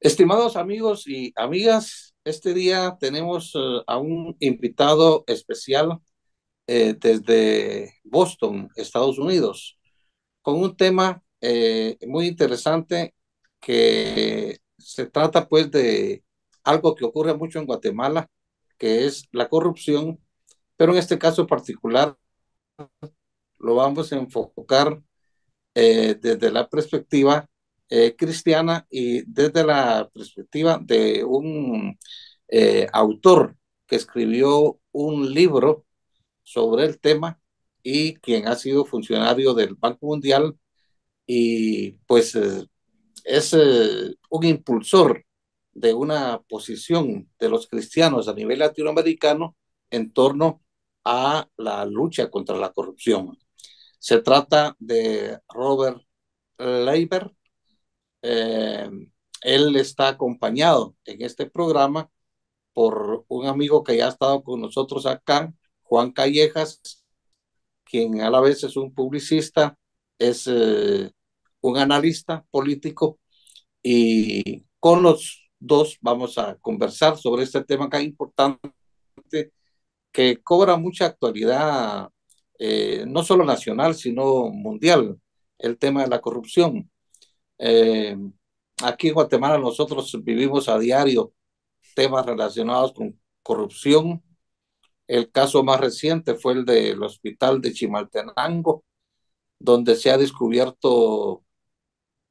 Estimados amigos y amigas, este día tenemos a un invitado especial desde Boston, Estados Unidos, con un tema muy interesante que se trata pues de algo que ocurre mucho en Guatemala, que es la corrupción, pero en este caso particular lo vamos a enfocar desde la perspectiva cristiana y desde la perspectiva de un autor que escribió un libro sobre el tema y quien ha sido funcionario del Banco Mundial y pues es un impulsor de una posición de los cristianos a nivel latinoamericano en torno a la lucha contra la corrupción. Se trata de Robert Leiber. eh, Él está acompañado en este programa por un amigo que ya ha estado con nosotros acá, Juan Callejas, quien a la vez es un publicista, es un analista político y con los dos vamos a conversar sobre este tema tan importante que cobra mucha actualidad, no solo nacional, sino mundial, el tema de la corrupción. Eh, Aquí en Guatemala nosotros vivimos a diario temas relacionados con corrupción. El caso más reciente fue el del hospital de Chimaltenango, donde se ha descubierto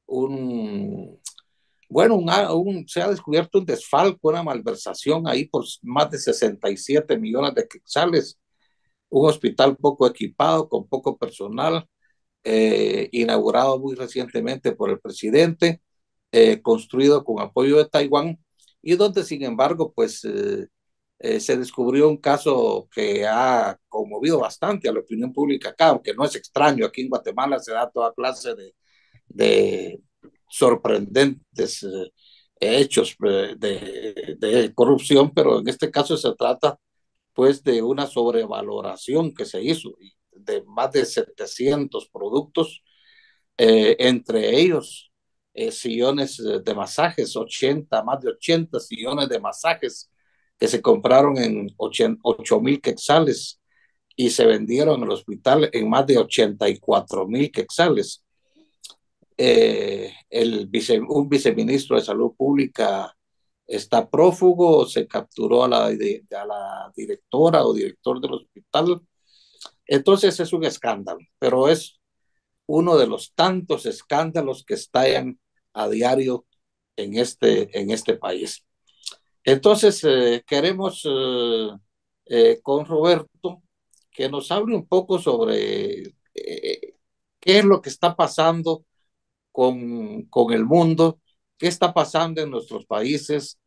un, se ha descubierto un desfalco, una malversación ahí por más de 67 millones de quetzales, un hospital poco equipado, con poco personal, inaugurado muy recientemente por el presidente, construido con apoyo de Taiwán, y donde, sin embargo, pues se descubrió un caso que ha conmovido bastante a la opinión pública acá, aunque no es extraño, aquí en Guatemala se da toda clase de sorprendentes hechos de corrupción, pero en este caso se trata pues de una sobrevaloración que se hizo de más de 700 productos, entre ellos sillones de masajes, más de 80 sillones de masajes que se compraron en 8,000 quetzales y se vendieron en el hospital en más de 84,000 quetzales. Un viceministro de Salud Pública está prófugo, se capturó a la directora o director del hospital. Entonces es un escándalo, pero es uno de los tantos escándalos que estallan a diario en este país. Entonces, queremos con Roberto que nos hable un poco sobre qué es lo que está pasando con el mundo, qué está pasando en nuestros países.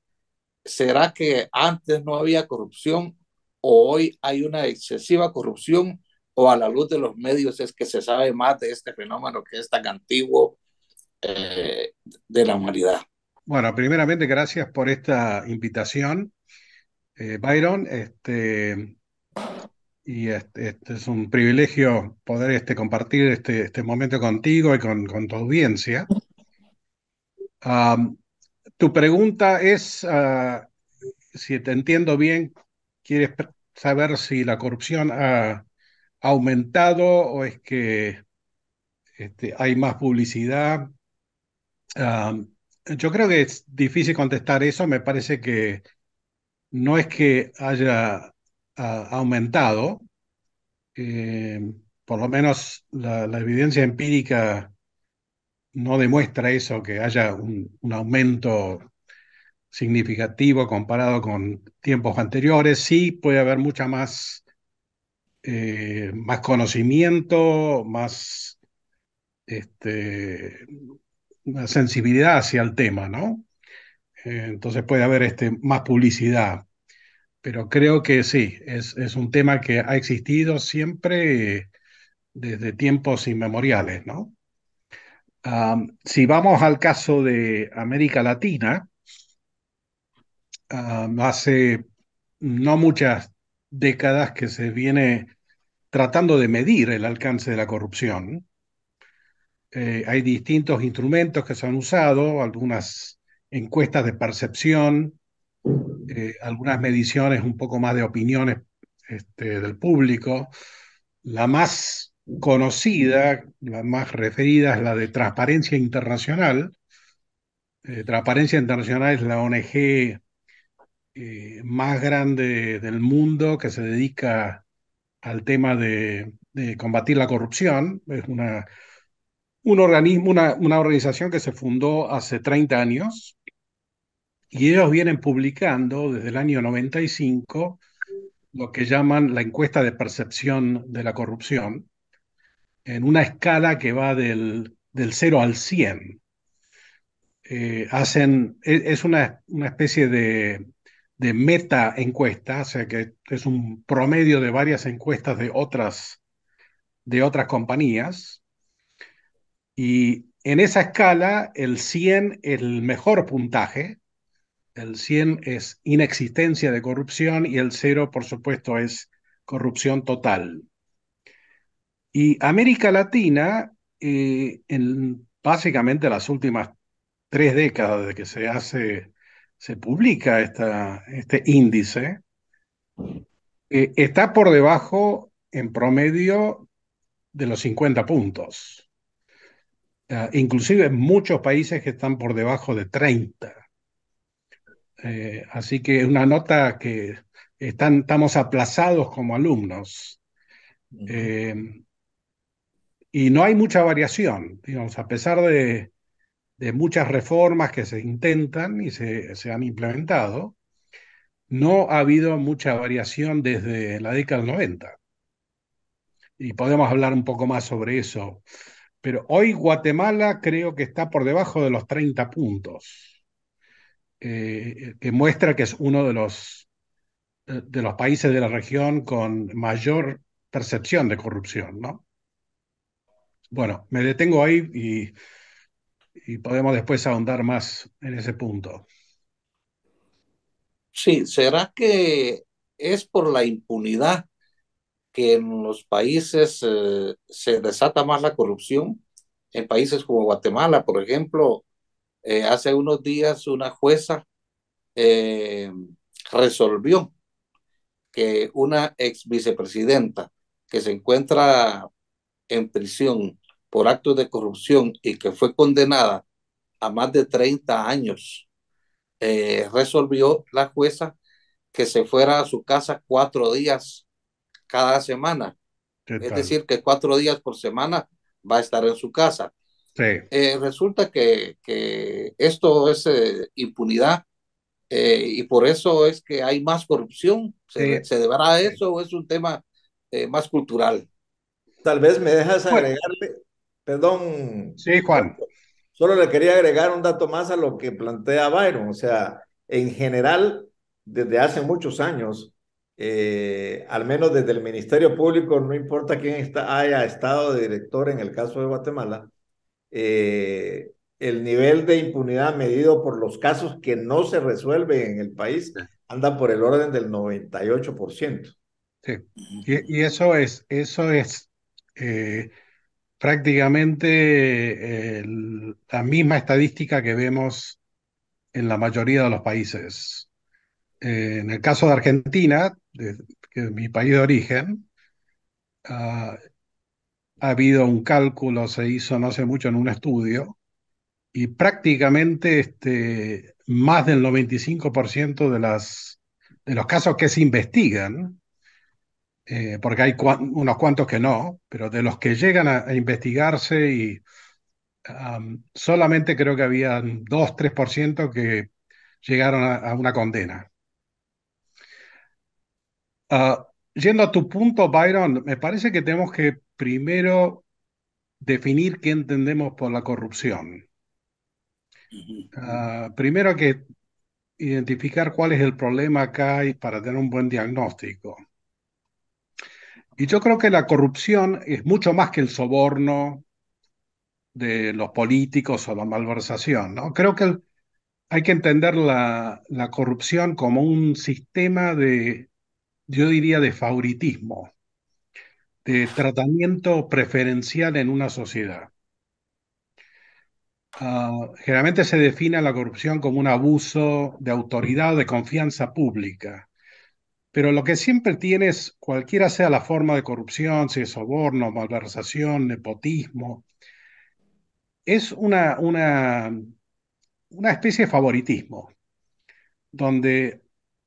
¿Será que antes no había corrupción o hoy hay una excesiva corrupción o a la luz de los medios es que se sabe más de este fenómeno que es tan antiguo eh, de la humanidad? Bueno, primeramente, gracias por esta invitación, Byron. Este es un privilegio poder compartir este momento contigo y con tu audiencia. Am, Tu pregunta es, si te entiendo bien, quieres saber si la corrupción ha aumentado o es que hay más publicidad. Am, yo creo que es difícil contestar eso. Me parece que no es que haya aumentado, eh, por lo menos la evidencia empírica no demuestra eso, que haya un aumento significativo comparado con tiempos anteriores. Sí puede haber mucha más conocimiento, este, más sensibilidad hacia el tema, ¿no? Entonces puede haber más publicidad. Pero creo que sí, es un tema que ha existido siempre desde tiempos inmemoriales, ¿no? Si vamos al caso de América Latina, hace no muchas décadas que se viene tratando de medir el alcance de la corrupción. Hay distintos instrumentos que se han usado, algunas encuestas de percepción, algunas mediciones un poco más de opiniones del público. La más conocida, la más referida es la de Transparencia Internacional. Transparencia Internacional es la ONG más grande del mundo que se dedica al tema de combatir la corrupción. Es un organismo, una organización que se fundó hace 30 años y ellos vienen publicando desde el año 95 lo que llaman la encuesta de percepción de la corrupción en una escala que va del 0 al 100. Es una especie de meta encuesta, o sea que es un promedio de varias encuestas de otras compañías. Y en esa escala, el 100 es el mejor puntaje, el 100 es inexistencia de corrupción y el 0, por supuesto, es corrupción total. Y América Latina, en básicamente las últimas 3 décadas de que se publica este índice, está por debajo en promedio de los 50 puntos. Inclusive muchos países que están por debajo de 30. Así que es una nota que estamos aplazados como alumnos. Ujú. Eh, y no hay mucha variación, digamos, a pesar de muchas reformas que se intentan y se han implementado, no ha habido mucha variación desde la década del 90. Y podemos hablar un poco más sobre eso. Pero hoy Guatemala creo que está por debajo de los 30 puntos, que muestra que es uno de los países de la región con mayor percepción de corrupción, ¿no? Bueno, me detengo ahí y podemos después ahondar más en ese punto. Sí, ¿será que es por la impunidad que en los países se desata más la corrupción? En países como Guatemala, por ejemplo, hace unos días una jueza eh, resolvió que una ex vicepresidenta que se encuentra en prisión por actos de corrupción y que fue condenada a más de 30 años, resolvió la jueza que se fuera a su casa 4 días cada semana. ¿Qué Es tal? decir, que 4 días por semana va a estar en su casa. Sí, Resulta que esto es impunidad, y por eso es que hay más corrupción. sí, ¿Se deberá a sí. eso o es un tema más cultural? Tal vez me dejas Bueno, agregarle, perdón, sí, Juan. solo le quería agregar un dato más a lo que plantea Byron. O sea, en general, desde hace muchos años, al menos desde el Ministerio Público, no importa quién haya estado de director en el caso de Guatemala, el nivel de impunidad medido por los casos que no se resuelven en el país anda por el orden del 98%. Sí. Y eso es eh, prácticamente la misma estadística que vemos en la mayoría de los países. En el caso de Argentina, que es mi país de origen, ah, ha habido un cálculo, se hizo no hace mucho en un estudio, y prácticamente más del 95% de los casos que se investigan, porque hay unos cuantos que no, pero de los que llegan a investigarse y solamente creo que había 2-3% que llegaron a una condena. Yendo a tu punto, Byron, me parece que tenemos que primero definir qué entendemos por la corrupción. Primero hay que identificar cuál es el problema acá y para tener un buen diagnóstico. Y yo creo que la corrupción es mucho más que el soborno de los políticos o la malversación, ¿no? Creo que hay que entender la corrupción como un sistema yo diría, de favoritismo, de tratamiento preferencial en una sociedad. Generalmente se define la corrupción como un abuso de autoridad o de confianza pública. Pero lo que siempre tienes, cualquiera sea la forma de corrupción, si es soborno, malversación, nepotismo, es una especie de favoritismo, donde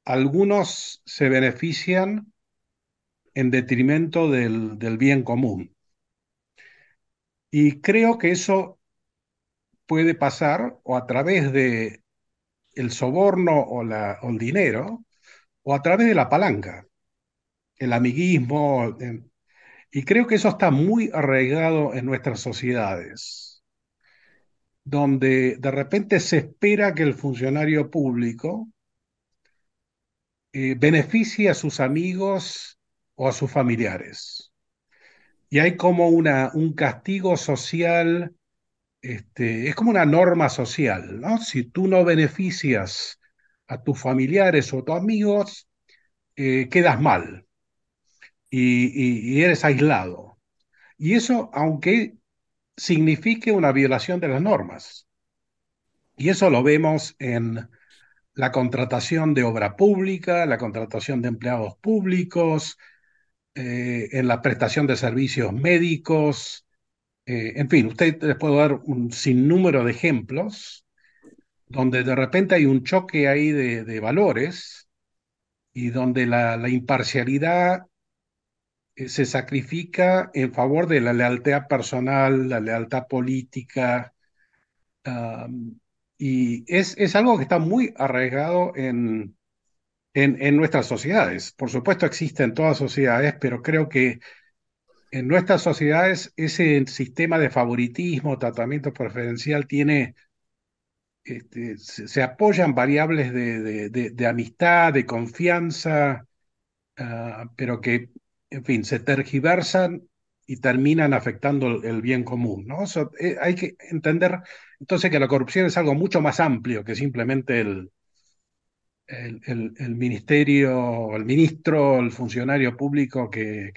algunos se benefician en detrimento del bien común. Y creo que eso puede pasar o a través de el soborno o el dinero, o a través de la palanca, el amiguismo. Y creo que eso está muy arraigado en nuestras sociedades, donde de repente se espera que el funcionario público beneficie a sus amigos o a sus familiares. Y hay como un castigo social, es como una norma social, ¿no? Si tú no beneficias a tus familiares o a tus amigos, quedas mal y eres aislado. Y eso, aunque signifique una violación de las normas. Y eso lo vemos en la contratación de obra pública, la contratación de empleados públicos, en la prestación de servicios médicos. En fin, usted les puedo dar un sinnúmero de ejemplos donde de repente hay un choque ahí de valores y donde la imparcialidad se sacrifica en favor de la lealtad personal, la lealtad política. Um, y es algo que está muy arraigado en nuestras sociedades. Por supuesto existe en todas sociedades, pero creo que en nuestras sociedades ese sistema de favoritismo, tratamiento preferencial tiene, se apoyan variables de amistad, de confianza, pero que, en fin, se tergiversan y terminan afectando el bien común, ¿no? Hay que entender entonces que la corrupción es algo mucho más amplio que simplemente el ministerio, el ministro, el funcionario público que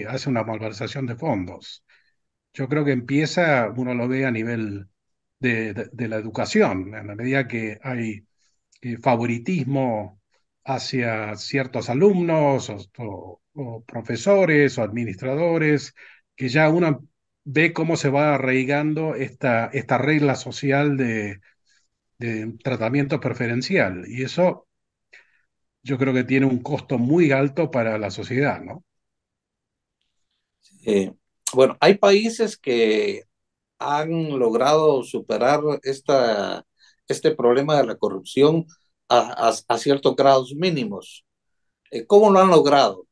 hace una malversación de fondos. Yo creo que empieza, uno lo ve a nivel de la educación, en la medida que hay favoritismo hacia ciertos alumnos o profesores o administradores, que ya uno ve cómo se va arraigando esta regla social de tratamiento preferencial. Y eso yo creo que tiene un costo muy alto para la sociedad, ¿no? Eh, bueno, hay países que han logrado superar este problema de la corrupción a ciertos grados mínimos. ¿Cómo lo han logrado?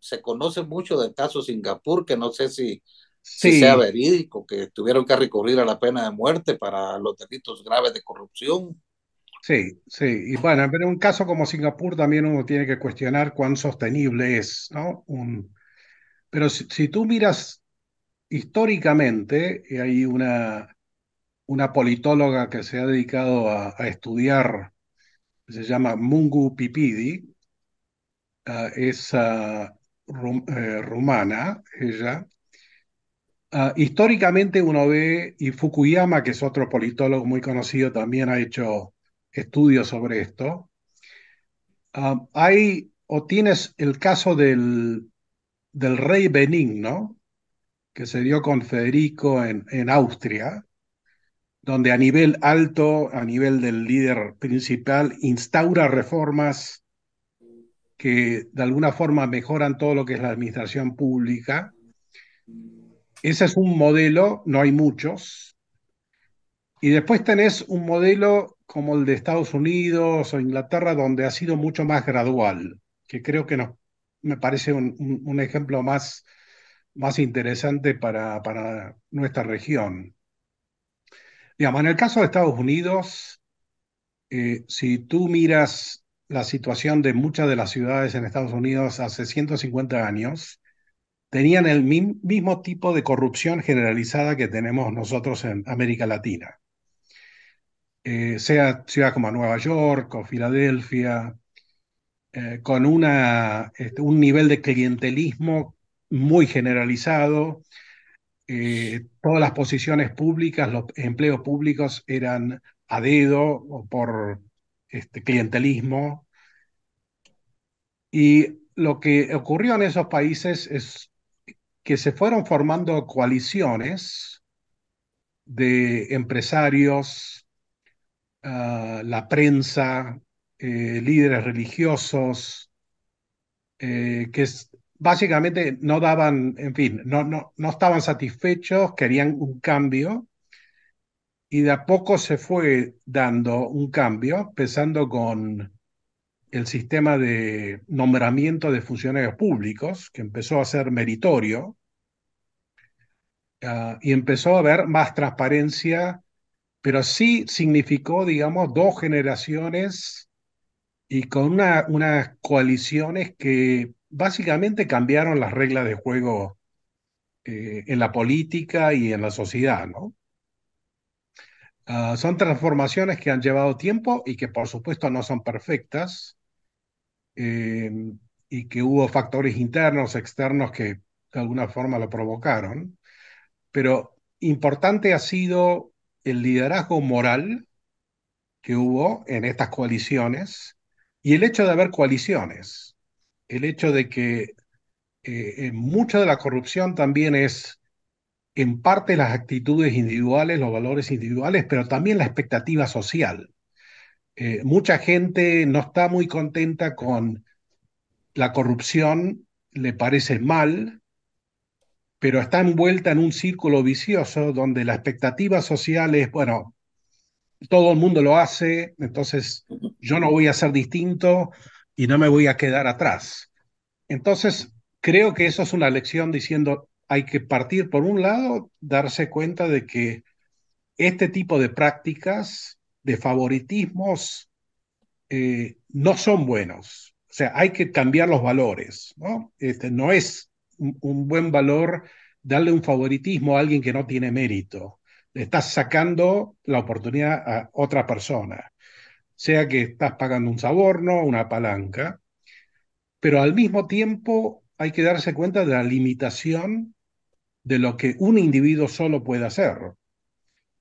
Se conoce mucho del caso Singapur, que no sé si sea Sí, verídico, que tuvieron que recurrir a la pena de muerte para los delitos graves de corrupción. sí, sí. Y bueno, pero en un caso como Singapur también uno tiene que cuestionar cuán sostenible es, ¿no? Pero si tú miras históricamente, hay una politóloga que se ha dedicado a estudiar, se llama Mungu Pipidi, es rumana, ella. Históricamente uno ve, y Fukuyama, que es otro politólogo muy conocido, también ha hecho estudios sobre esto. O tienes el caso del rey benigno, que se dio con Federico en Austria, donde a nivel alto, a nivel del líder principal, instaura reformas que de alguna forma mejoran todo lo que es la administración pública. Ese es un modelo, no hay muchos. Y después tenés un modelo como el de Estados Unidos o Inglaterra, donde ha sido mucho más gradual, que creo que me parece un ejemplo más interesante para nuestra región. Digamos, en el caso de Estados Unidos, si tú miras la situación de muchas de las ciudades en Estados Unidos hace 150 años, tenían el mismo tipo de corrupción generalizada que tenemos nosotros en América Latina. Sea ciudades como Nueva York o Filadelfia, con un nivel de clientelismo muy generalizado, todas las posiciones públicas, los empleos públicos eran a dedo o por clientelismo. Y lo que ocurrió en esos países es que se fueron formando coaliciones de empresarios, la prensa, líderes religiosos, básicamente no daban, en fin, no estaban satisfechos, querían un cambio, y de a poco se fue dando un cambio, empezando con el sistema de nombramiento de funcionarios públicos, que empezó a ser meritorio, y empezó a haber más transparencia, pero sí significó, digamos, dos generaciones y con unas coaliciones que básicamente cambiaron las reglas de juego en la política y en la sociedad, ¿no? Son transformaciones que han llevado tiempo y que por supuesto no son perfectas, eh, y que hubo factores internos, externos que de alguna forma lo provocaron, pero importante ha sido el liderazgo moral que hubo en estas coaliciones y el hecho de haber coaliciones, el hecho de que mucha de la corrupción también es en parte las actitudes individuales, los valores individuales, pero también la expectativa social. Mucha gente no está muy contenta con la corrupción, le parece mal, pero está envuelta en un círculo vicioso donde la expectativa social es, bueno, todo el mundo lo hace, entonces yo no voy a ser distinto y no me voy a quedar atrás. Entonces, creo que eso es una lección diciendo, hay que partir por un lado, darse cuenta de que este tipo de prácticas, de favoritismos, no son buenos. O sea, hay que cambiar los valores, ¿no? No es un buen valor darle un favoritismo a alguien que no tiene mérito. Le estás sacando la oportunidad a otra persona, sea que estás pagando un soborno, una palanca, pero al mismo tiempo hay que darse cuenta de la limitación de lo que un individuo solo puede hacer. O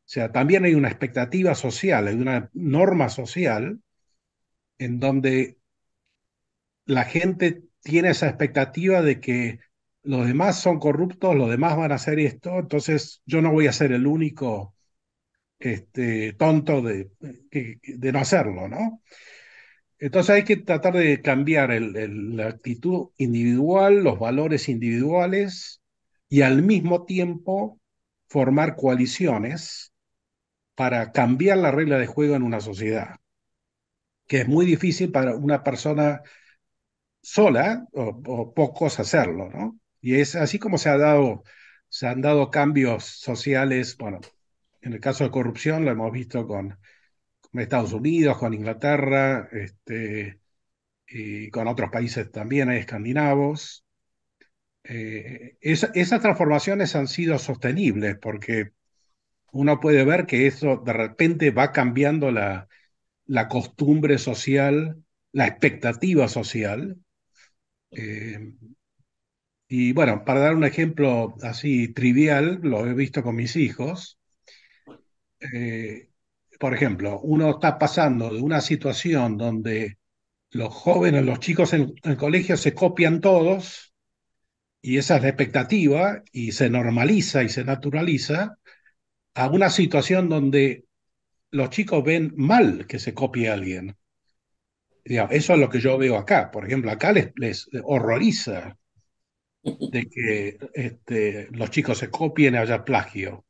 sea, también hay una expectativa social, hay una norma social en donde la gente tiene esa expectativa de que los demás son corruptos, los demás van a hacer esto, entonces yo no voy a ser el único tonto de no hacerlo, ¿no? Entonces hay que tratar de cambiar la actitud individual, los valores individuales y al mismo tiempo formar coaliciones para cambiar la regla de juego en una sociedad, que es muy difícil para una persona sola o pocos hacerlo, ¿no? Y es así como se han dado cambios sociales, bueno, en el caso de corrupción lo hemos visto con Estados Unidos, con Inglaterra, y con otros países también escandinavos. Esas transformaciones han sido sostenibles porque uno puede ver que eso de repente va cambiando la costumbre social, la expectativa social. eh, Y bueno, para dar un ejemplo así trivial, lo he visto con mis hijos. eh, por ejemplo, uno está pasando de una situación donde los jóvenes, los chicos en el colegio se copian todos, y esa es la expectativa, y se normaliza y se naturaliza, a una situación donde los chicos ven mal que se copie a alguien. Digamos, eso es lo que yo veo acá. Por ejemplo, acá les horroriza de que los chicos se copien y haya plagio.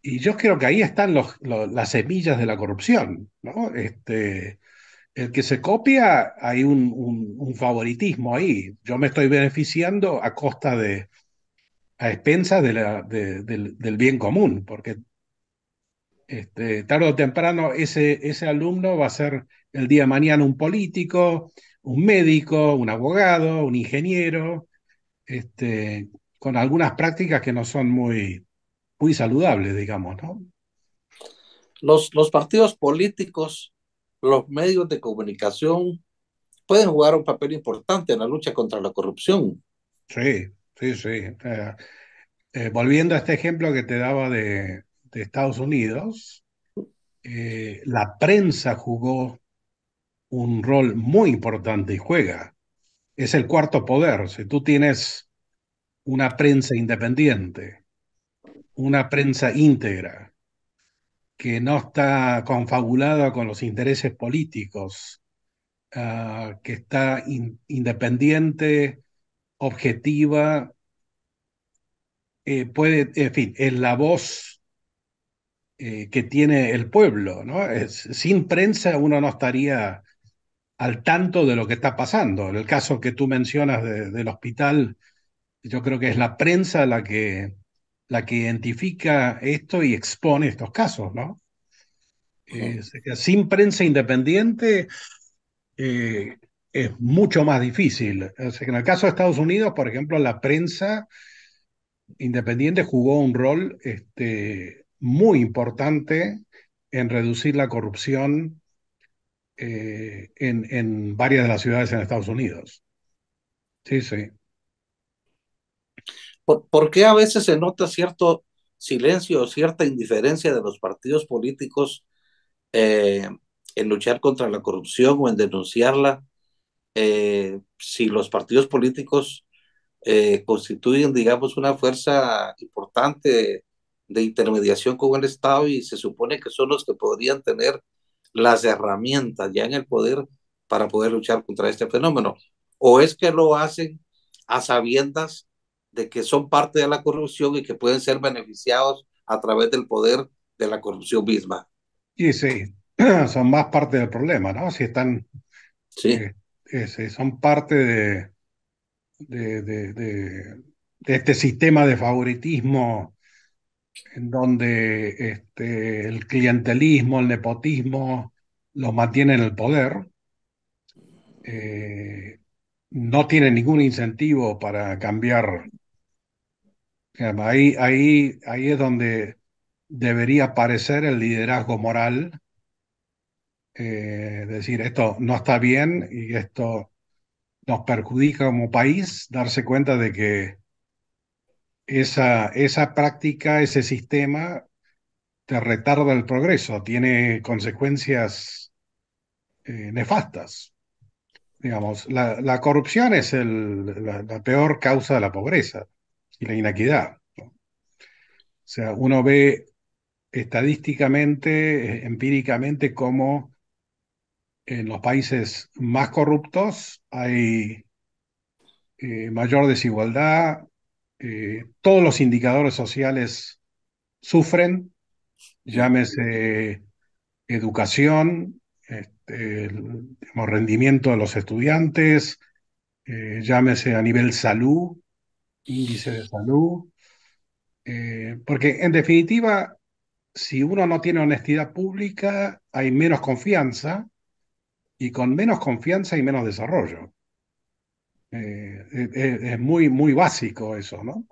Y yo creo que ahí están las semillas de la corrupción, ¿no? El que se copia, hay un favoritismo ahí. Yo me estoy beneficiando a costa a expensas del bien común, porque tarde o temprano ese alumno va a ser el día de mañana un político, un médico, un abogado, un ingeniero, con algunas prácticas que no son muy saludables, digamos, ¿no? Los partidos políticos, los medios de comunicación pueden jugar un papel importante en la lucha contra la corrupción. Sí, sí, sí. volviendo a este ejemplo que te daba de Estados Unidos, la prensa jugó un rol muy importante y juega. Es el cuarto poder. Si tú tienes una prensa independiente, una prensa íntegra, que no está confabulada con los intereses políticos, que está independiente, objetiva, puede, en fin, es la voz que tiene el pueblo, ¿no? Sin prensa uno no estaría al tanto de lo que está pasando. En el caso que tú mencionas del hospital, yo creo que es la prensa la que identifica esto y expone estos casos, ¿no? Sin prensa independiente eh, es mucho más difícil. O sea, que en el caso de Estados Unidos, por ejemplo, la prensa independiente jugó un rol muy importante en reducir la corrupción en varias de las ciudades en Estados Unidos. Sí, sí. ¿Por qué a veces se nota cierto silencio o cierta indiferencia de los partidos políticos eh, en luchar contra la corrupción o en denunciarla? Si los partidos políticos constituyen, digamos, una fuerza importante de intermediación con el Estado y se supone que son los que podrían tener las herramientas ya en el poder para poder luchar contra este fenómeno. ¿O es que lo hacen a sabiendas de que son parte de la corrupción y que pueden ser beneficiados a través del poder de la corrupción misma? Y sí, son más parte del problema, ¿no? Si están, Sí. eh, son parte de este sistema de favoritismo en donde el clientelismo, el nepotismo los mantiene en el poder. eh, no tienen ningún incentivo para cambiar. Ahí es donde debería aparecer el liderazgo moral, decir, esto no está bien y esto nos perjudica como país, darse cuenta de que esa práctica, ese sistema, te retarda el progreso, tiene consecuencias nefastas. Digamos, la corrupción es la peor causa de la pobreza y la inequidad, ¿no? O sea, uno ve estadísticamente, empíricamente, cómo en los países más corruptos hay mayor desigualdad, todos los indicadores sociales sufren, llámese educación, digamos, rendimiento de los estudiantes, llámese a nivel salud, índice de salud, porque en definitiva, si uno no tiene honestidad pública, hay menos confianza y con menos confianza hay menos desarrollo. Es muy, muy básico eso, ¿no?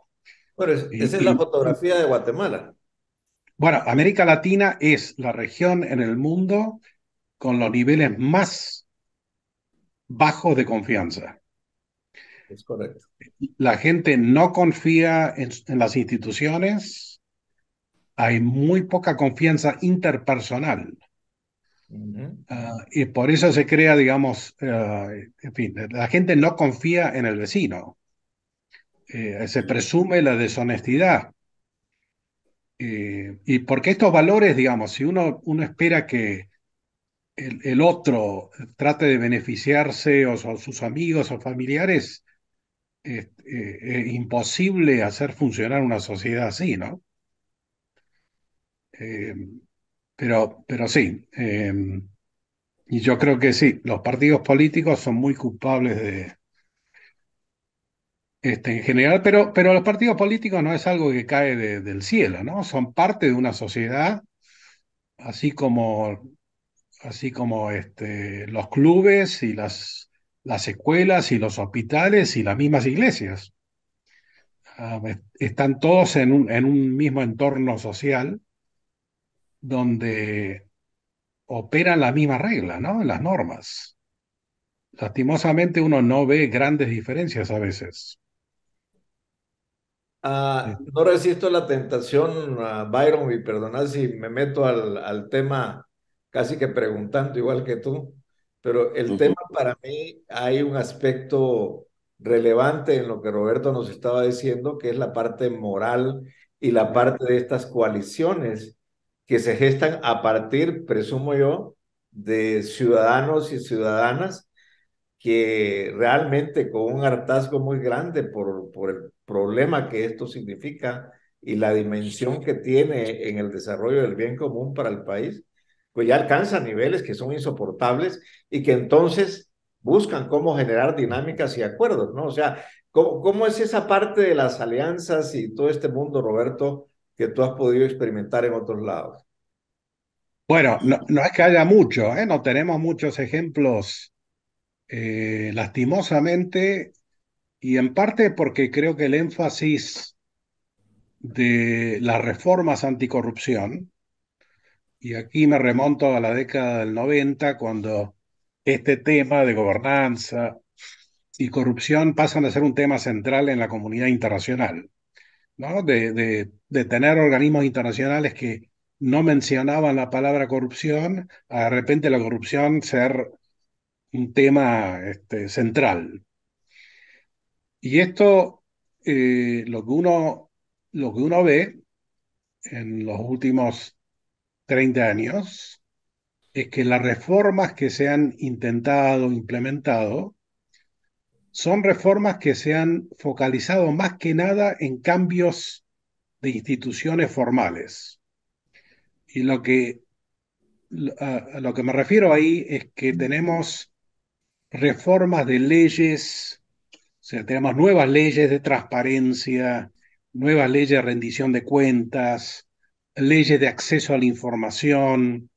Bueno, esa es la Y, fotografía de Guatemala. bueno, América Latina es la región en el mundo con los niveles más bajos de confianza. Es correcto. La gente no confía en las instituciones, hay muy poca confianza interpersonal. Ujú. Y por eso se crea, digamos, en fin, la gente no confía en el vecino. Se presume la deshonestidad. Y porque estos valores, digamos, si uno espera que el otro trate de beneficiarse o sus amigos o familiares, es imposible hacer funcionar una sociedad así, ¿no? Eh, pero sí, y yo creo que sí, los partidos políticos son muy culpables en general, pero los partidos políticos no es algo que cae del cielo, ¿no? Son parte de una sociedad, así como, los clubes y las escuelas y los hospitales y las mismas iglesias. Están todos en un mismo entorno social donde operan las mismas reglas, ¿no? Las normas. Lastimosamente uno no ve grandes diferencias a veces. No resisto la tentación, Byron, y perdonad si me meto al tema casi que preguntando igual que tú, pero el tema Ujú. para mí hay un aspecto relevante en lo que Roberto nos estaba diciendo, que es la parte moral y la parte de estas coaliciones que se gestan a partir, presumo yo, de ciudadanos y ciudadanas que realmente con un hartazgo muy grande por el problema que esto significa y la dimensión que tiene en el desarrollo del bien común para el país, pues ya alcanza niveles que son insoportables y que entonces buscan cómo generar dinámicas y acuerdos, ¿no? O sea, ¿cómo es esa parte de las alianzas y todo este mundo, Roberto, que tú has podido experimentar en otros lados? Bueno, no, no es que haya mucho, ¿eh? No tenemos muchos ejemplos, lastimosamente, y en parte porque creo que el énfasis de las reformas anticorrupción, y aquí me remonto a la década del 90, cuando este tema de gobernanza y corrupción pasan a ser un tema central en la comunidad internacional, ¿no? De tener organismos internacionales que no mencionaban la palabra corrupción, a de repente la corrupción ser un tema central. Y esto, lo que uno ve en los últimos 30 años es que las reformas que se han intentado, implementado, son reformas que se han focalizado más que nada en cambios de instituciones formales. Y a lo que me refiero ahí es que tenemos reformas de leyes, o sea, tenemos nuevas leyes de transparencia, nuevas leyes de rendición de cuentas, leyes de acceso a la información,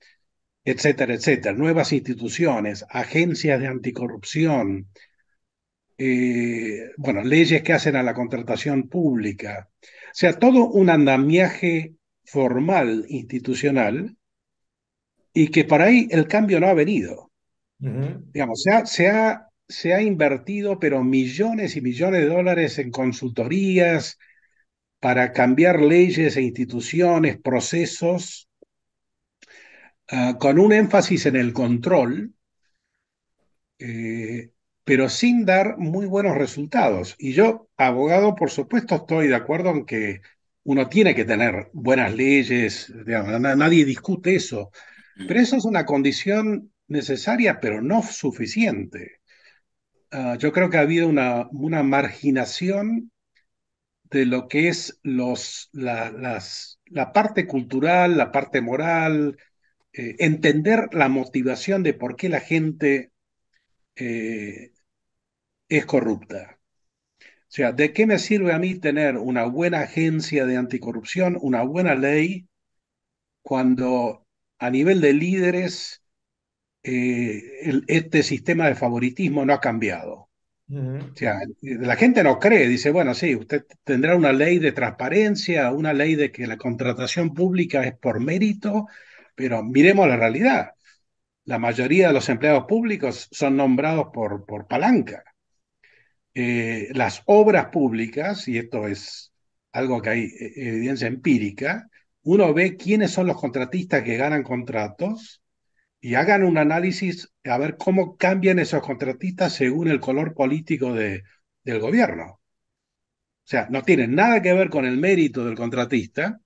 etcétera, etcétera, nuevas instituciones, agencias de anticorrupción, bueno, leyes que hacen a la contratación pública. O sea, todo un andamiaje formal, institucional, y que por ahí el cambio no ha venido. Uh -huh. Digamos, se ha invertido, pero millones y millones de dólares en consultorías para cambiar leyes e instituciones, procesos, con un énfasis en el control, eh, pero sin dar muy buenos resultados. Y yo, abogado, por supuesto, estoy de acuerdo en que uno tiene que tener buenas leyes, digamos, nadie discute eso, pero eso es una condición necesaria, pero no suficiente. Yo creo que ha habido una marginación de lo que es la parte cultural, la parte moral, entender la motivación de por qué la gente eh, es corrupta. O sea, ¿de qué me sirve a mí tener una buena agencia de anticorrupción, una buena ley, cuando a nivel de líderes este sistema de favoritismo no ha cambiado? O Uh -huh. sea, la gente no cree, dice, bueno, sí, usted tendrá una ley de transparencia, una ley de que la contratación pública es por mérito, pero miremos la realidad. La mayoría de los empleados públicos son nombrados por palanca. Las obras públicas, y esto es algo que hay evidencia empírica, uno ve quiénes son los contratistas que ganan contratos y hagan un análisis a ver cómo cambian esos contratistas según el color político del gobierno. O sea, no tienen nada que ver con el mérito del contratista,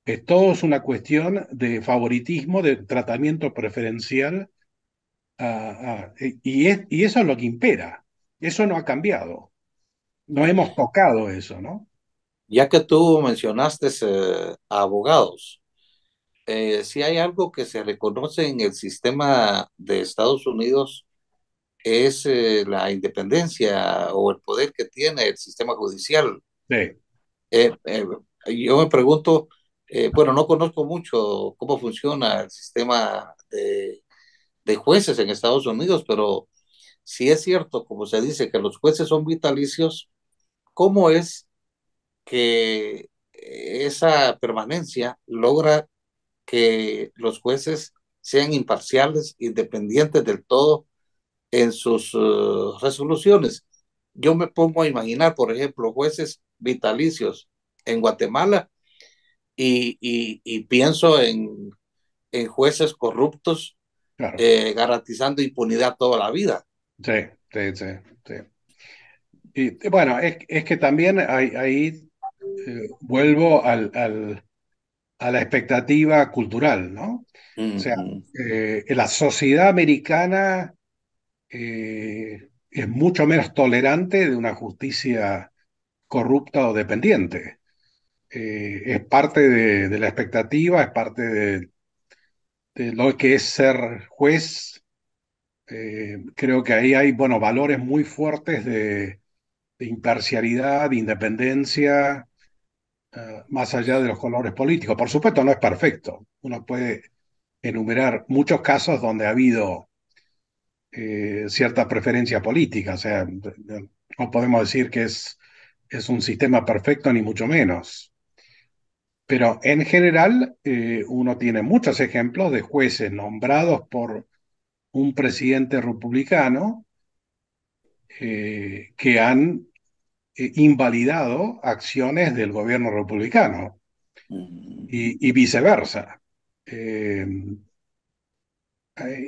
es todo es una cuestión de favoritismo, de tratamiento preferencial, y eso es lo que impera. Eso no ha cambiado. No hemos tocado eso, ¿no? Ya que tú mencionaste a abogados, si hay algo que se reconoce en el sistema de Estados Unidos es la independencia o el poder que tiene el sistema judicial. Sí, Eh, eh, yo me pregunto, bueno, no conozco mucho cómo funciona el sistema de jueces en Estados Unidos, pero si es cierto, como se dice, que los jueces son vitalicios, ¿cómo es que esa permanencia logra que los jueces sean imparciales, independientes del todo en sus resoluciones? yo me pongo a imaginar, por ejemplo, jueces vitalicios en Guatemala y pienso en jueces corruptos Claro, garantizando impunidad toda la vida. sí, sí, sí, sí. Y bueno, es que también ahí vuelvo a la expectativa cultural, ¿no? O sea, Ujú, la sociedad americana es mucho menos tolerante de una justicia corrupta o dependiente. Es parte de la expectativa, es parte de lo que es ser juez. Creo que ahí hay, bueno, valores muy fuertes de imparcialidad, de independencia, más allá de los colores políticos. Por supuesto, no es perfecto. Uno puede enumerar muchos casos donde ha habido cierta preferencia política. O sea, no podemos decir que es un sistema perfecto, ni mucho menos. Pero en general, uno tiene muchos ejemplos de jueces nombrados por un presidente republicano que han invalidado acciones del gobierno republicano ujú, y viceversa. Eh,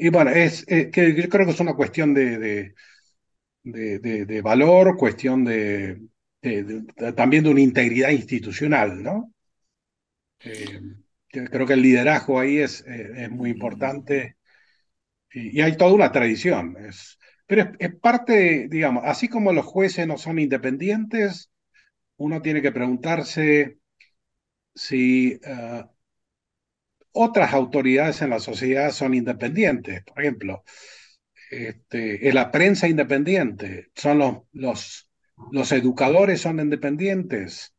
y bueno, que yo creo que es una cuestión de valor, cuestión también de una integridad institucional, ¿no? Eh, yo creo que el liderazgo ahí es muy ujú. importante y hay toda una tradición. Pero es parte, digamos, así como los jueces no son independientes, uno tiene que preguntarse si otras autoridades en la sociedad son independientes. Por ejemplo, en la prensa independiente, son los educadores son independientes,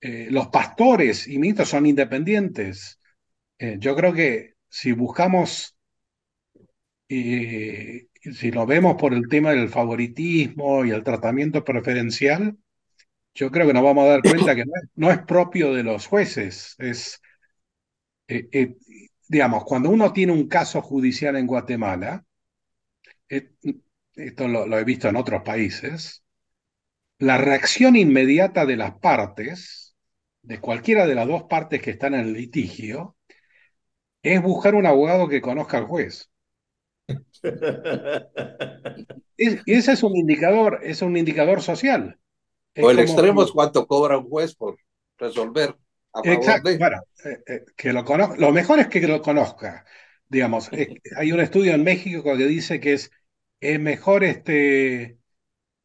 los pastores y ministros son independientes. Yo creo que si buscamos, si lo vemos por el tema del favoritismo y el tratamiento preferencial, yo creo que nos vamos a dar cuenta que no es propio de los jueces. Eh, eh, digamos, cuando uno tiene un caso judicial en Guatemala, eh, esto lo he visto en otros países, la reacción inmediata de las partes, de cualquiera de las dos partes que están en el litigio, es buscar un abogado que conozca al juez. Ese es un indicador social. O Es el como extremo que, es cuánto cobra un juez por resolver a favor exacto, de. bueno, que lo conozca, lo mejor es que lo conozca. Digamos, hay un estudio en México que dice que es mejor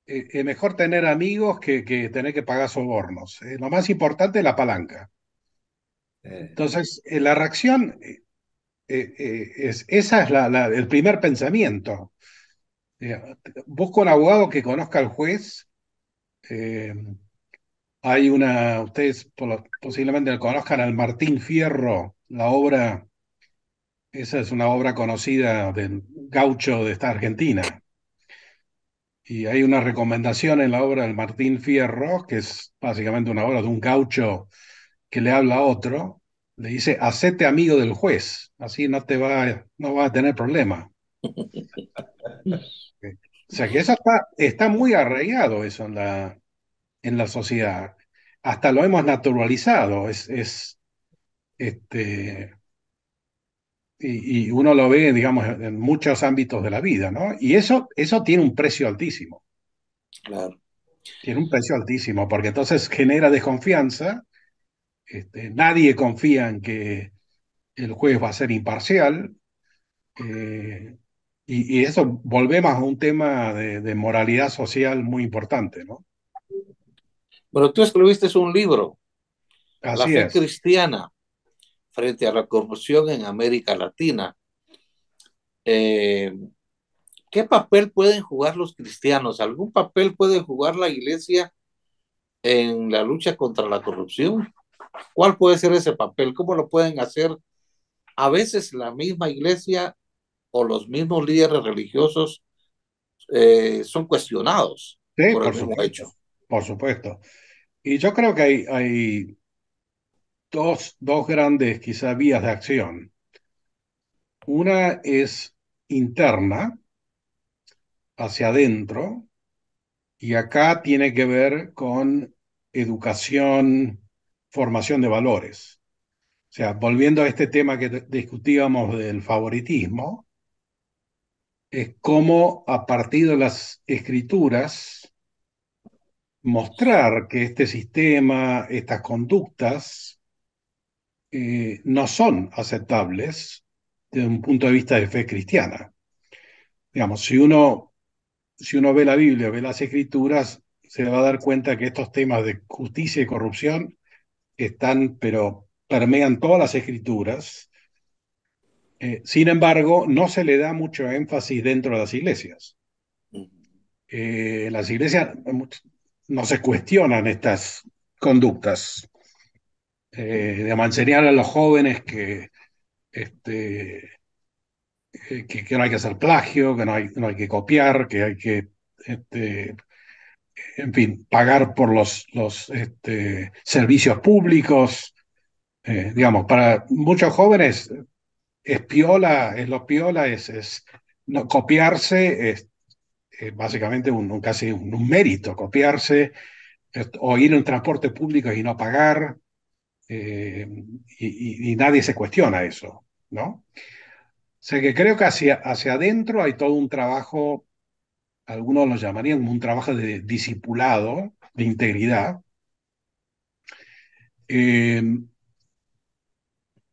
es mejor tener amigos que tener que pagar sobornos. Lo más importante es la palanca. Entonces, la reacción esa es el primer pensamiento. Busca un abogado que conozca al juez. eh, Hay ustedes posiblemente lo conozcan, al Martín Fierro, la obra, esa es una obra conocida del gaucho de esta Argentina. Y hay una recomendación en la obra del Martín Fierro, que es básicamente una obra de un gaucho que le habla a otro, le dice, hacete amigo del juez, así no va a tener problema. O sea que eso está muy arraigado eso en la sociedad. Hasta lo hemos naturalizado, este, y uno lo ve, digamos, en muchos ámbitos de la vida, ¿no? Y eso tiene un precio altísimo, Claro. tiene un precio altísimo, porque entonces genera desconfianza, nadie confía en que el juez va a ser imparcial, eh, y eso volvemos a un tema de moralidad social muy importante, ¿no? Pero tú escribiste un libro, La Así fe es. cristiana frente a la corrupción en América Latina. Eh, ¿Qué papel pueden jugar los cristianos? ¿Algún papel puede jugar la iglesia en la lucha contra la corrupción? ¿Cuál puede ser ese papel? ¿Cómo lo pueden hacer? A veces la misma iglesia o los mismos líderes religiosos son cuestionados Sí, por el por mismo supuesto, hecho. por supuesto. Y yo creo que hay dos grandes, quizá, vías de acción. Una es interna, hacia adentro, Y acá tiene que ver con educación, formación de valores. O sea, volviendo a este tema que discutíamos del favoritismo, es cómo a partir de las escrituras mostrar que este sistema, estas conductas, no son aceptables desde un punto de vista de fe cristiana. Digamos, si uno ve la Biblia, ve las escrituras, se va a dar cuenta que estos temas de justicia y corrupción están, pero permean todas las escrituras. Sin embargo, no se le da mucho énfasis dentro de las iglesias. Las iglesias no se cuestionan estas conductas. De enseñar a los jóvenes que no hay que hacer plagio, que no hay que copiar, que hay que, este, en fin, pagar por los servicios públicos. Digamos, para muchos jóvenes es lo piola, no, copiarse es básicamente casi un mérito, copiarse, o ir en transporte público y no pagar, eh, y nadie se cuestiona eso, ¿no? O sea que creo que hacia adentro hay todo un trabajo, algunos lo llamarían como un trabajo de discipulado, de integridad. Eh,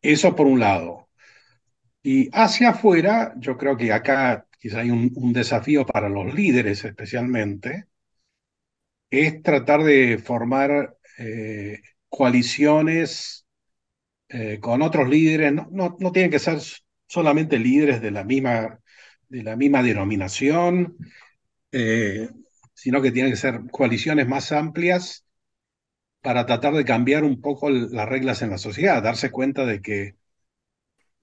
Eso por un lado. Y hacia afuera, yo creo que acá quizá hay un desafío para los líderes especialmente, es tratar de formar coaliciones con otros líderes. No tienen que ser solamente líderes de la misma denominación, eh, sino que tienen que ser coaliciones más amplias para tratar de cambiar un poco las reglas en la sociedad, darse cuenta de que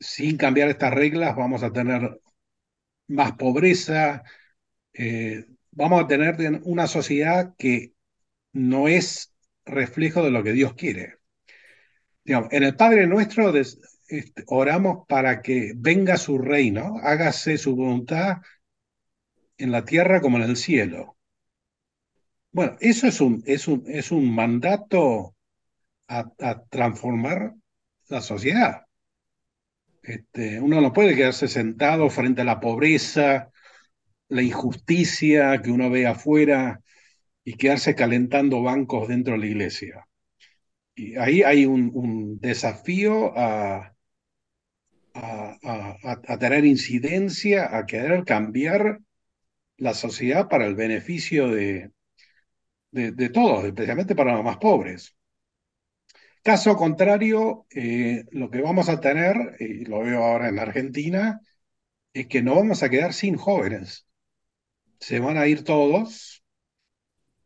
sin cambiar estas reglas vamos a tener más pobreza, vamos a tener una sociedad que no es reflejo de lo que Dios quiere. Digamos, en el Padre Nuestro oramos para que venga su reino, hágase su voluntad en la tierra como en el cielo. Bueno, eso es un mandato a transformar la sociedad. Uno no puede quedarse sentado frente a la pobreza, la injusticia que uno ve afuera y quedarse calentando bancos dentro de la iglesia. Y ahí hay un desafío a tener incidencia, a querer cambiar la sociedad para el beneficio de todos, especialmente para los más pobres. Caso contrario, lo que vamos a tener, y lo veo ahora en Argentina, es que no vamos a quedar sin jóvenes. Se van a ir todos,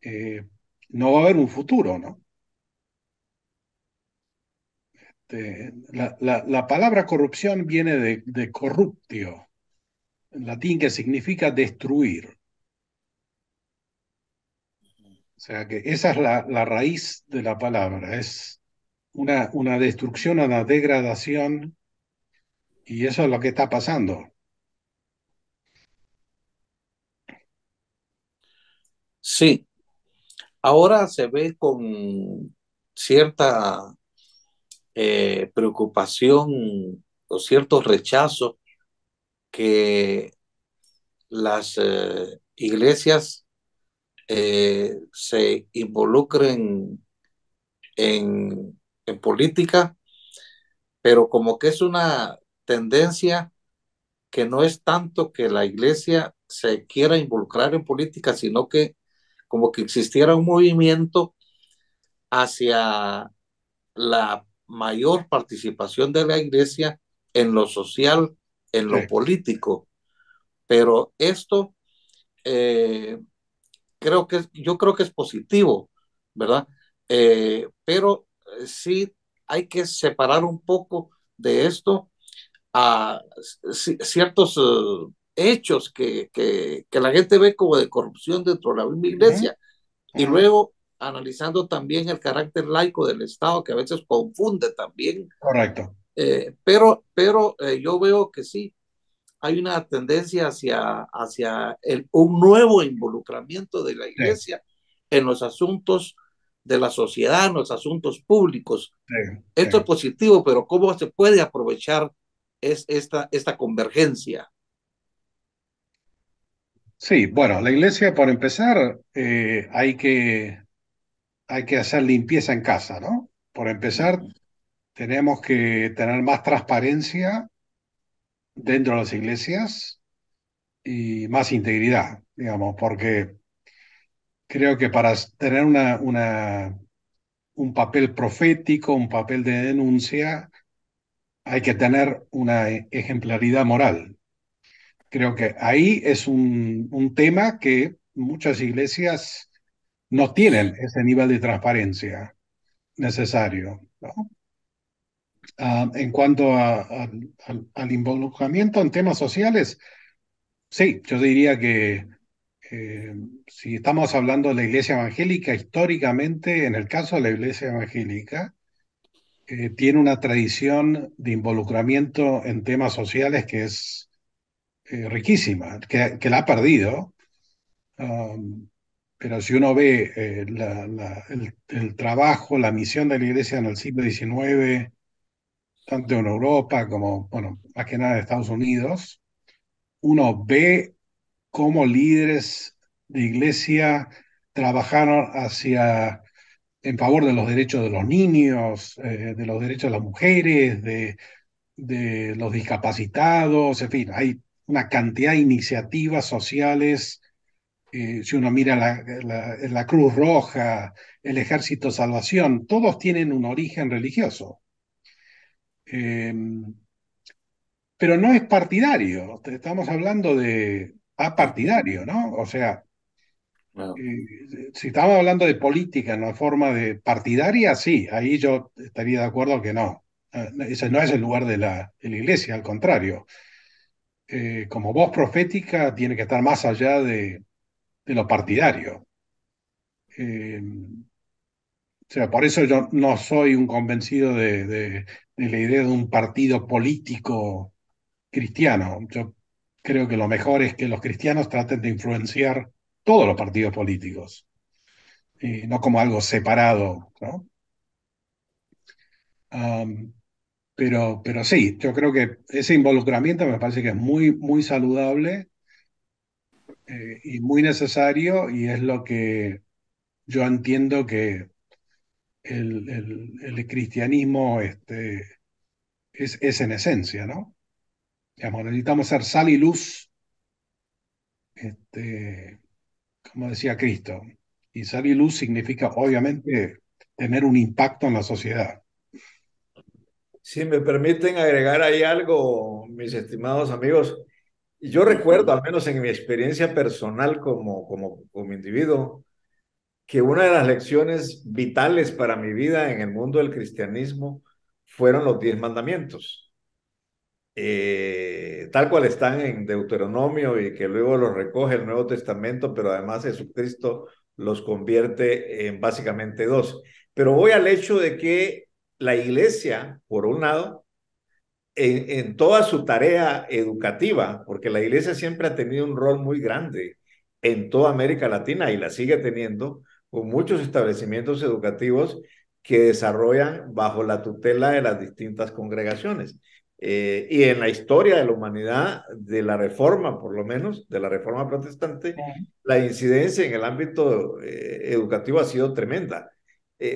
eh, no va a haber un futuro, ¿no? La palabra corrupción viene de corruptio, en latín, que significa destruir. O sea que esa es la raíz de la palabra, es una destrucción, una degradación, y eso es lo que está pasando. Sí, ahora se ve con cierta preocupación o cierto rechazo que las iglesias se involucren en política, pero como que es una tendencia que no es tanto que la iglesia se quiera involucrar en política, sino que como que existiera un movimiento hacia la mayor participación de la iglesia en lo social, en Sí. lo político. Pero esto eh, yo creo que es positivo, ¿verdad? Pero sí hay que separar un poco de esto a ciertos hechos que la gente ve como de corrupción dentro de la misma Ujú, iglesia y ujú. luego analizando también el carácter laico del Estado que a veces confunde también, Correcto. pero yo veo que sí, hay una tendencia hacia un nuevo involucramiento de la Sí, iglesia en los asuntos de la sociedad, en los asuntos públicos. sí, sí. Esto es positivo, pero ¿cómo se puede aprovechar esta convergencia? Sí, bueno, la iglesia, por empezar, hay que hacer limpieza en casa, ¿no? Por empezar, tenemos que tener más transparencia dentro de las iglesias y más integridad, digamos, porque creo que para tener un papel profético, un papel de denuncia, hay que tener una ejemplaridad moral. Creo que ahí es un tema que muchas iglesias no tienen ese nivel de transparencia necesario, ¿no? En cuanto al involucramiento en temas sociales, sí, yo diría que eh, si estamos hablando de la iglesia evangélica, históricamente, en el caso de la iglesia evangélica, tiene una tradición de involucramiento en temas sociales que es riquísima, que la ha perdido. Um, pero si uno ve el trabajo, la misión de la iglesia en el siglo XIX, tanto en Europa como, bueno, más que nada en Estados Unidos, uno ve cómo líderes de iglesia trabajaron en favor de los derechos de los niños, de los derechos de las mujeres, de los discapacitados, en fin, hay una cantidad de iniciativas sociales. Si uno mira la Cruz Roja, el Ejército de Salvación, todos tienen un origen religioso. Eh, pero no es partidario, estamos hablando de apartidario, ¿no? O sea, Bueno, si estamos hablando de política en una forma de partidaria, sí, ahí yo estaría de acuerdo que no. Ese no es el lugar de la iglesia, al contrario. Como voz profética tiene que estar más allá de lo partidario. Eh, o sea, por eso yo no soy un convencido de la idea de un partido político cristiano. Yo creo que lo mejor es que los cristianos traten de influenciar todos los partidos políticos, y no como algo separado, ¿no? Am, pero sí, yo creo que ese involucramiento me parece que es muy saludable y muy necesario y es lo que yo entiendo que el cristianismo es en esencia, ¿no? Digamos, necesitamos ser sal y luz, este, como decía Cristo. Y sal y luz significa, obviamente, tener un impacto en la sociedad. Si me permiten agregar ahí algo, mis estimados amigos, yo recuerdo, al menos en mi experiencia personal como individuo, que una de las lecciones vitales para mi vida en el mundo del cristianismo fueron los 10 mandamientos, tal cual están en Deuteronomio y que luego los recoge el Nuevo Testamento, pero además Jesucristo los convierte en básicamente dos. Pero voy al hecho de que la iglesia, por un lado, en toda su tarea educativa, porque la iglesia siempre ha tenido un rol muy grande en toda América Latina y la sigue teniendo, con muchos establecimientos educativos que desarrollan bajo la tutela de las distintas congregaciones. Y en la historia de la humanidad, de la reforma, por lo menos, de la reforma protestante, la incidencia en el ámbito educativo ha sido tremenda.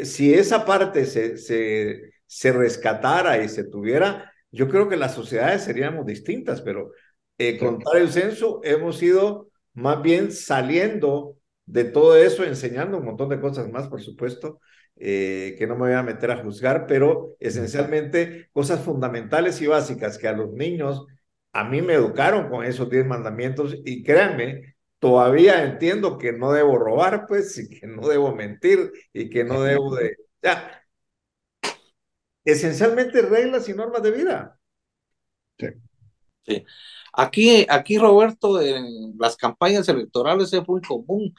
Si esa parte se rescatara y se tuviera, yo creo que las sociedades seríamos distintas, pero con tal el censo hemos ido más bien saliendo de todo eso, enseñando un montón de cosas más, por supuesto, que no me voy a meter a juzgar, pero esencialmente cosas fundamentales y básicas que a los niños, a mí me educaron con esos 10 mandamientos y créanme, todavía entiendo que no debo robar, pues, y que no debo mentir y que no debo de... Ya, esencialmente reglas y normas de vida. Sí. sí. Aquí, Roberto, en las campañas electorales es muy común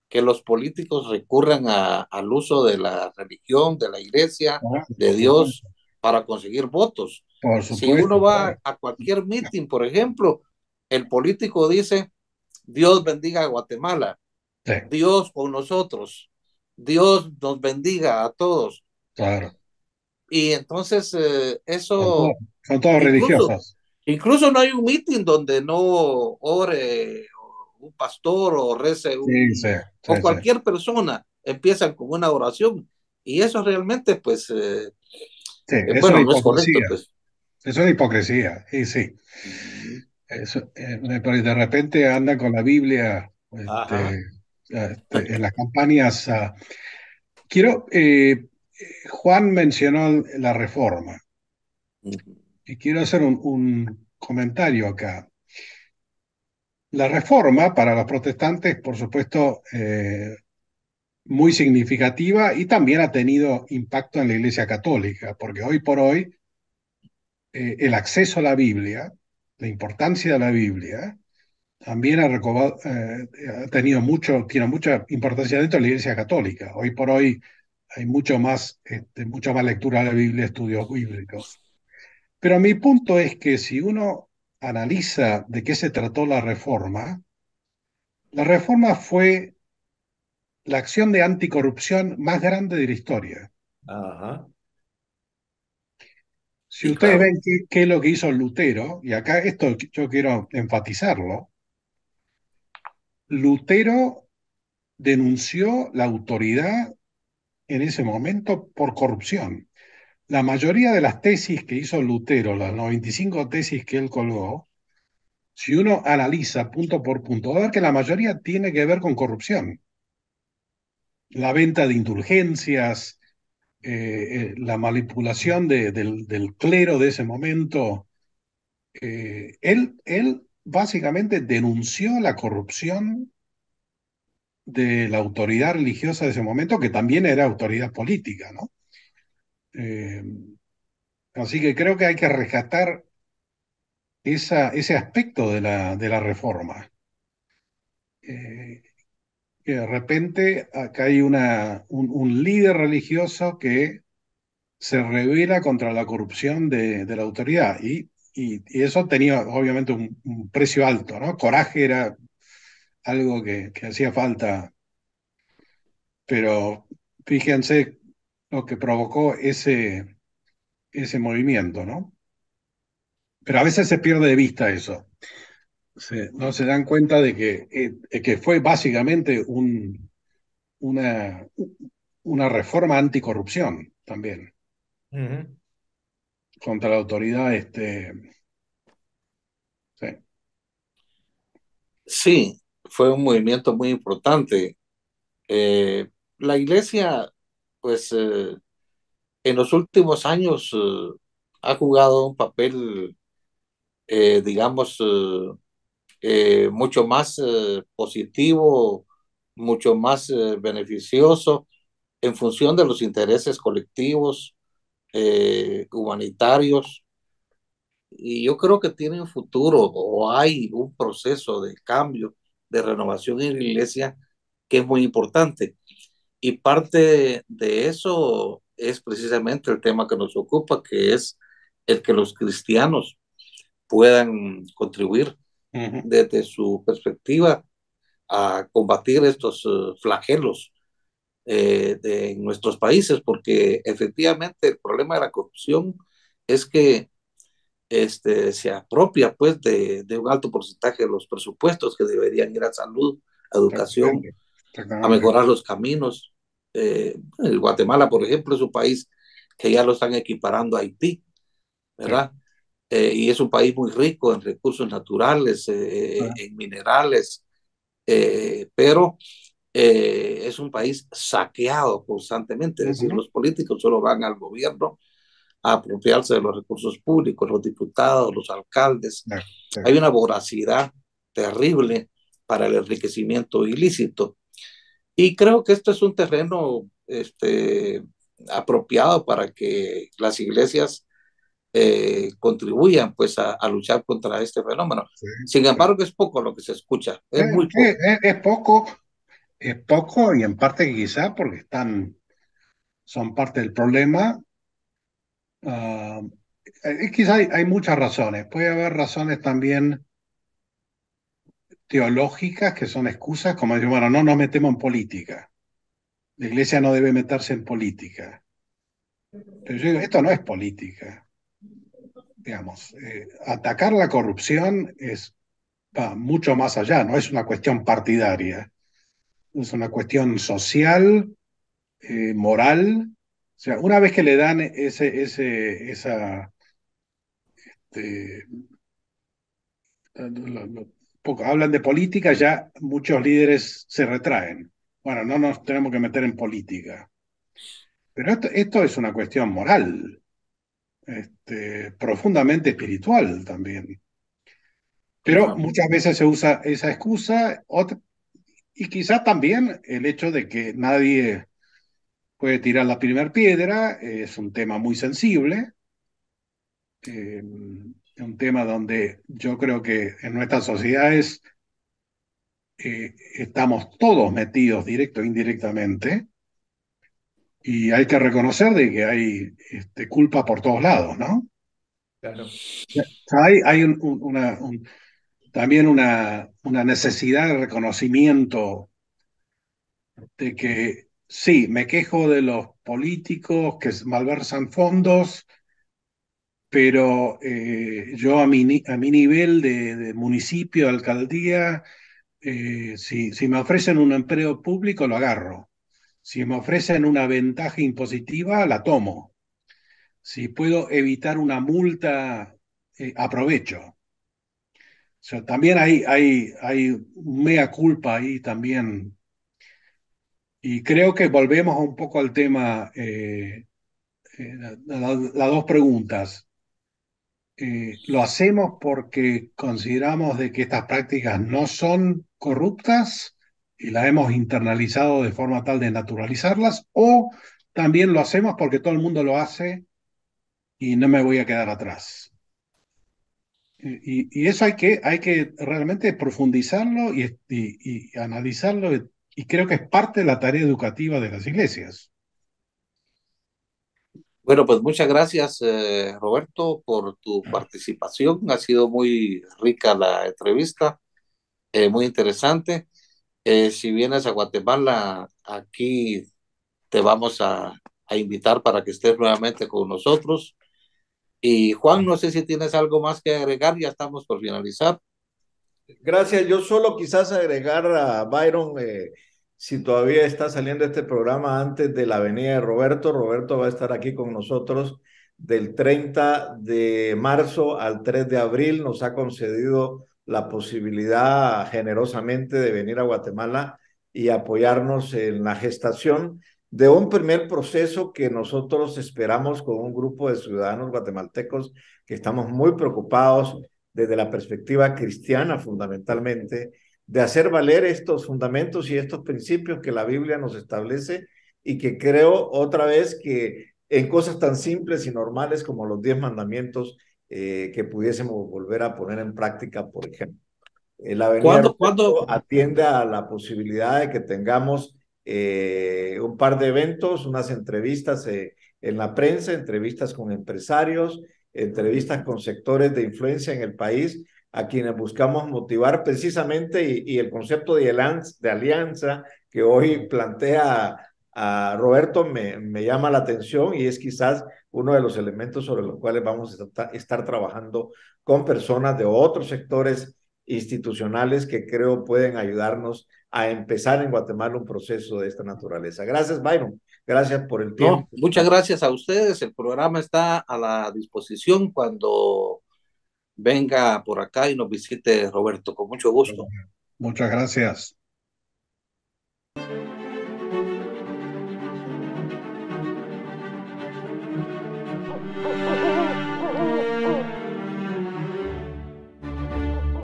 que los políticos recurran al uso de la religión, de la iglesia, Ah, de por Dios, supuesto, para conseguir votos. por Si uno supuesto, va claro. a cualquier meeting, por ejemplo, El político dice, Dios bendiga a Guatemala, Sí, Dios con nosotros, Dios nos bendiga a todos. claro. Y entonces Son, eso, son todos incluso, religiosos. incluso no hay un meeting donde no ore un pastor o rece Sí, sí, o sí, sí. cualquier persona, empiezan con una oración. Y eso realmente, pues, Sí, es una bueno, no es correcto, hipocresía. pues. Es una hipocresía, y sí. Ujú. Eso, porque de repente anda con la Biblia Ajá. en las campañas. Quiero, Juan mencionó la reforma Ujú. y quiero hacer un comentario acá. La reforma para los protestantes, por supuesto, muy significativa y también ha tenido impacto en la Iglesia Católica, porque hoy por hoy el acceso a la Biblia, la importancia de la Biblia, también ha tenido tiene mucha importancia dentro de la Iglesia Católica. Hoy por hoy hay mucha más lectura de la Biblia, estudios bíblicos. Pero mi punto es que si uno analiza de qué se trató la reforma fue la acción de anticorrupción más grande de la historia. Ajá. Si Sí, ustedes claro. ven qué es lo que hizo Lutero, y acá esto yo quiero enfatizarlo, Lutero denunció la autoridad en ese momento por corrupción. La mayoría de las tesis que hizo Lutero, las 95 tesis que él colgó, si uno analiza punto por punto, va a ver que la mayoría tiene que ver con corrupción. La venta de indulgencias, la manipulación del clero de ese momento. Él básicamente denunció la corrupción de la autoridad religiosa de ese momento, que también era autoridad política, ¿no? Eh, Así que creo que hay que rescatar ese aspecto de la reforma. Eh, que de repente acá hay un líder religioso que se revela contra la corrupción de la autoridad y eso tenía obviamente un precio alto, ¿no? Coraje era algo que hacía falta, pero fíjense lo que provocó ese movimiento, ¿no? Pero a veces se pierde de vista eso. No se dan cuenta de que fue básicamente una, una reforma anticorrupción también Ujú. contra la autoridad. Sí. Sí, fue un movimiento muy importante. Eh, la iglesia, pues, en los últimos años ha jugado un papel, digamos, mucho más positivo, mucho más beneficioso en función de los intereses colectivos, humanitarios. Y yo creo que tiene un futuro o hay un proceso de cambio, de renovación en la iglesia que es muy importante. Y parte de eso es precisamente el tema que nos ocupa, que es el que los cristianos puedan contribuir Ujú. desde su perspectiva a combatir estos flagelos en nuestros países, porque efectivamente el problema de la corrupción es que se apropia pues de un alto porcentaje de los presupuestos que deberían ir a salud, a educación, Exactamente, a exactamente. mejorar los caminos. El Guatemala, por ejemplo, es un país que ya lo están equiparando a Haití, Sí. ¿verdad? Y es un país muy rico en recursos naturales, en minerales, pero es un país saqueado constantemente, es decir, Ujú. los políticos solo van al gobierno a apropiarse de los recursos públicos, los diputados, los alcaldes. Sí, sí. Hay una voracidad terrible para el enriquecimiento ilícito. Y creo que esto es un terreno apropiado para que las iglesias contribuyan pues a luchar contra este fenómeno. Sí, Sin sí. embargo, es poco lo que se escucha, es muy Sí, poco. es poco y en parte quizá porque son parte del problema. Ah, quizá hay muchas razones. Puede haber razones también teológicas que son excusas, como decir, bueno, no nos metemos en política. La iglesia no debe meterse en política. Pero yo digo, esto no es política. Digamos, atacar la corrupción va mucho más allá, no es una cuestión partidaria, es una cuestión social, moral. O sea, una vez que le dan eh, hablan de política, ya muchos líderes se retraen. Bueno, no nos tenemos que meter en política. Pero esto es una cuestión moral, profundamente espiritual también. Pero No. muchas veces se usa esa excusa y quizá también el hecho de que nadie puede tirar la primera piedra es un tema muy sensible, un tema donde yo creo que en nuestras sociedades estamos todos metidos directo e indirectamente y hay que reconocer de que hay culpa por todos lados, ¿no? Claro. Hay también una necesidad de reconocimiento de que sí, me quejo de los políticos que malversan fondos, pero yo a mi nivel de municipio, de alcaldía, si me ofrecen un empleo público, lo agarro. Si me ofrecen una ventaja impositiva, la tomo. Si puedo evitar una multa, aprovecho. O sea, también hay un mea culpa ahí también. Y creo que volvemos un poco al tema, las dos preguntas. ¿Lo hacemos porque consideramos de que estas prácticas no son corruptas y las hemos internalizado de forma tal de naturalizarlas? ¿O también lo hacemos porque todo el mundo lo hace y no me voy a quedar atrás? Y eso hay que realmente profundizarlo y analizarlo y creo que es parte de la tarea educativa de las iglesias. Bueno, pues muchas gracias, Roberto, por tu participación. Ha sido muy rica la entrevista, muy interesante. Si vienes a Guatemala, aquí te vamos a invitar para que estés nuevamente con nosotros. Y Juan, no sé si tienes algo más que agregar, ya estamos por finalizar. Gracias. Yo solo quizás agregar a Byron, si todavía está saliendo este programa antes de la venida de Roberto. Roberto va a estar aquí con nosotros del 30 de marzo al 3 de abril. Nos ha concedido la posibilidad generosamente de venir a Guatemala y apoyarnos en la gestación de un primer proceso que nosotros esperamos con un grupo de ciudadanos guatemaltecos que estamos muy preocupados desde la perspectiva cristiana fundamentalmente, de hacer valer estos fundamentos y estos principios que la Biblia nos establece y que creo otra vez que en cosas tan simples y normales como los 10 mandamientos, que pudiésemos volver a poner en práctica, por ejemplo. La avenida ¿Cuándo? Roberto atiende a la posibilidad de que tengamos un par de eventos, unas entrevistas en la prensa, entrevistas con empresarios, entrevistas con sectores de influencia en el país, a quienes buscamos motivar precisamente y el concepto de alianza que hoy plantea a Roberto me llama la atención y es quizás uno de los elementos sobre los cuales vamos a estar trabajando con personas de otros sectores institucionales que creo pueden ayudarnos a empezar en Guatemala un proceso de esta naturaleza. Gracias, Byron. Gracias por el No, tiempo. muchas gracias a ustedes. El programa está a la disposición cuando venga por acá y nos visite Roberto, con mucho gusto. Muchas gracias.